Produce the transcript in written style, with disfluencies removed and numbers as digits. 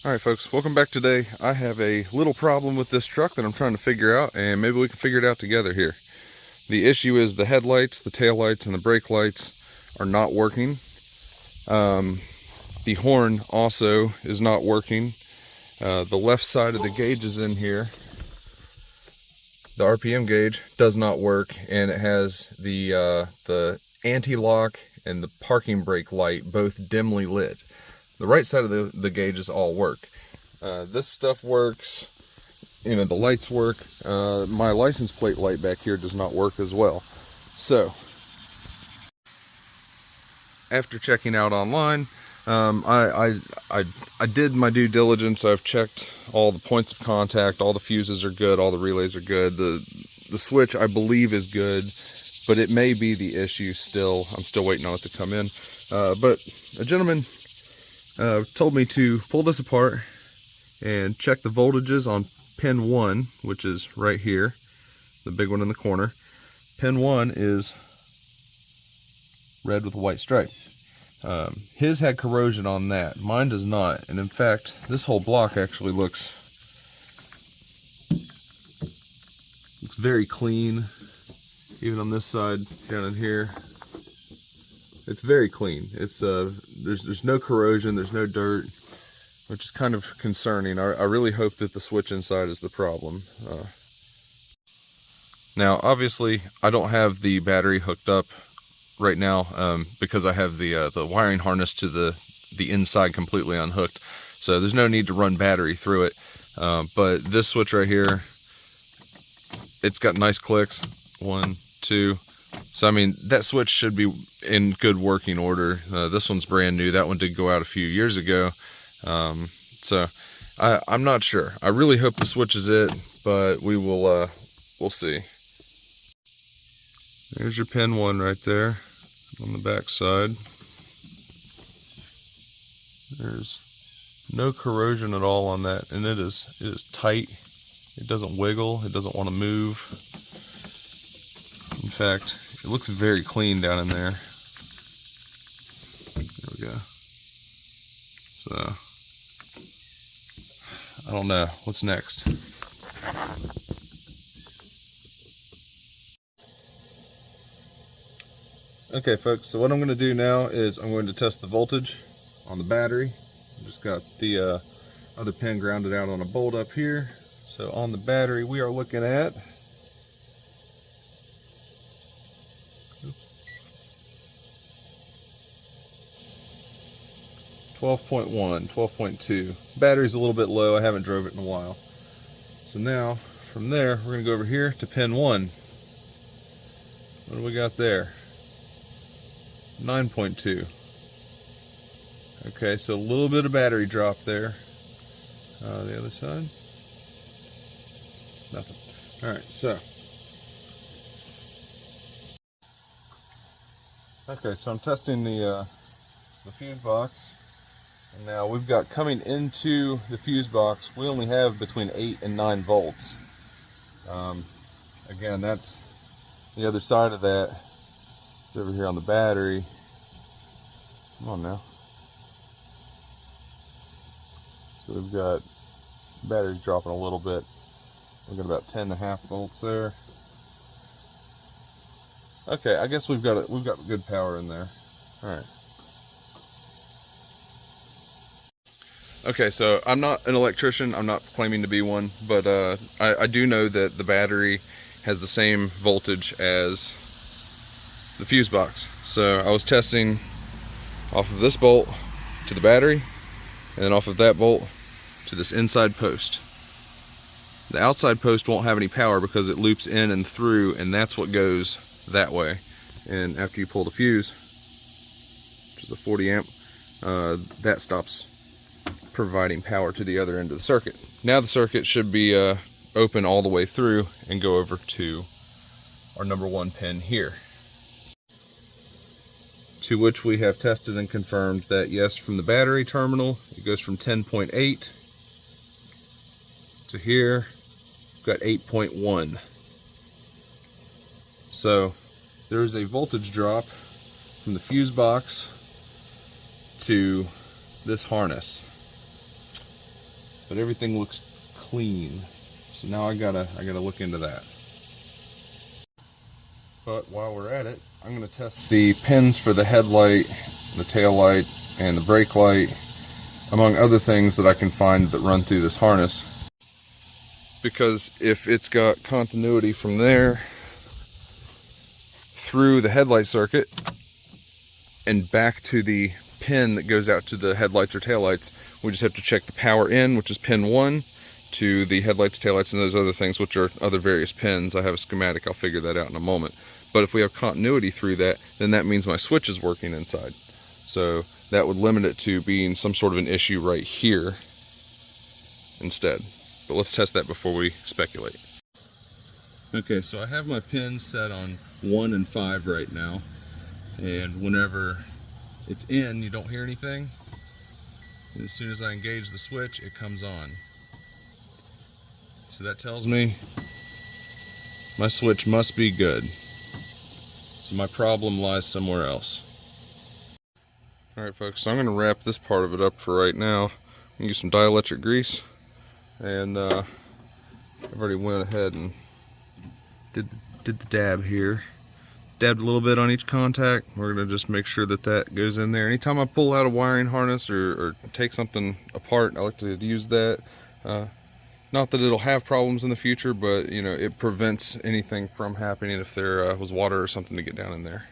Alright folks, welcome back today. I have a little problem with this truck that I'm trying to figure out, and maybe we can figure it out together here. The issue is the headlights, the tail lights, and the brake lights are not working. The horn also is not working. The left side of the gauge is in here. The RPM gauge does not work, and it has the anti-lock and the parking brake light both dimly lit. The right side of the gauges all work. This stuff works, the lights work. My license plate light back here does not work as well. So, after checking out online, I did my due diligence. I've checked all the points of contact, all the fuses are good, all the relays are good. The switch, I believe, is good, but it may be the issue still. I'm still waiting on it to come in. But a gentleman told me to pull this apart and check the voltages on pin 1, which is right here, the big one in the corner. Pin 1 is red with a white stripe. His had corrosion on that. Mine does not. And in fact, this whole block actually looks very clean. Even on this side, down in here, it's very clean. It's there's no corrosion, there's no dirt, which is kind of concerning. I really hope that the switch inside is the problem. Now, obviously, I don't have the battery hooked up right now because I have the wiring harness to the inside completely unhooked. So there's no need to run battery through it. But this switch right here, it's got nice clicks. 1, 2. So I mean, that switch should be in good working order. This one's brand new. That one did go out a few years ago. So I'm not sure. I really hope the switch is it, but we'll see. There's your pin 1 right there on the back side. There's no corrosion at all on that, and it is tight. It doesn't wiggle. It doesn't want to move. In fact, it looks very clean down in there. There we go. So, I don't know. What's next? Okay, folks, so what I'm going to do now is I'm going to test the voltage on the battery. I just got the other pin grounded out on a bolt up here. So on the battery, we are looking at 12.1, 12.2. Battery's a little bit low. I haven't drove it in a while. So now, from there, we're going to go over here to pin 1. What do we got there? 9.2. Okay, so a little bit of battery drop there. The other side? Nothing. Alright, so. Okay, so I'm testing the fuse box. And now we've got coming into the fuse box, we only have between 8 and 9 volts. Again, that's the other side of that. It's over here on the battery. Come on now. So we've got battery dropping a little bit. We've got about 10.5 volts there. Okay, I guess we've got good power in there. All right. Okay, so I'm not an electrician, I'm not claiming to be one, but I do know that the battery has the same voltage as the fuse box. So I was testing off of this bolt to the battery, and then off of that bolt to this inside post. The outside post won't have any power because it loops in and through, and that's what goes that way. And after you pull the fuse, which is a 40 amp, that stops providing power to the other end of the circuit. Now the circuit should be open all the way through and go over to our number 1 pin here, to which we have tested and confirmed that yes, from the battery terminal it goes from 10.8 to here, we've got 8.1. So there is a voltage drop from the fuse box to this harness. but everything looks clean. So now I gotta look into that. But while we're at it, I'm gonna test the pins for the headlight, the tail light, and the brake light, among other things that I can find that run through this harness. Because if it's got continuity from there through the headlight circuit and back to the pin that goes out to the headlights or taillights, we just have to check the power in, which is pin 1, to the headlights, taillights, and those other things, which are other various pins. I have a schematic, I'll figure that out in a moment. But if we have continuity through that, then that means my switch is working inside. So that would limit it to being some sort of an issue right here instead. But let's test that before we speculate. Okay, so I have my pins set on 1 and 5 right now. And whenever it's in, you don't hear anything. And as soon as I engage the switch, it comes on. So that tells me my switch must be good. So my problem lies somewhere else. Alright folks, so I'm going to wrap this part of it up for right now. I'm going to use some dielectric grease. And I've already went ahead and did the dab here. Dabbed a little bit on each contact. We're going to just make sure that that goes in there. Anytime I pull out a wiring harness or take something apart, I like to use that. Not that it'll have problems in the future, but you know, it prevents anything from happening if there was water or something to get down in there.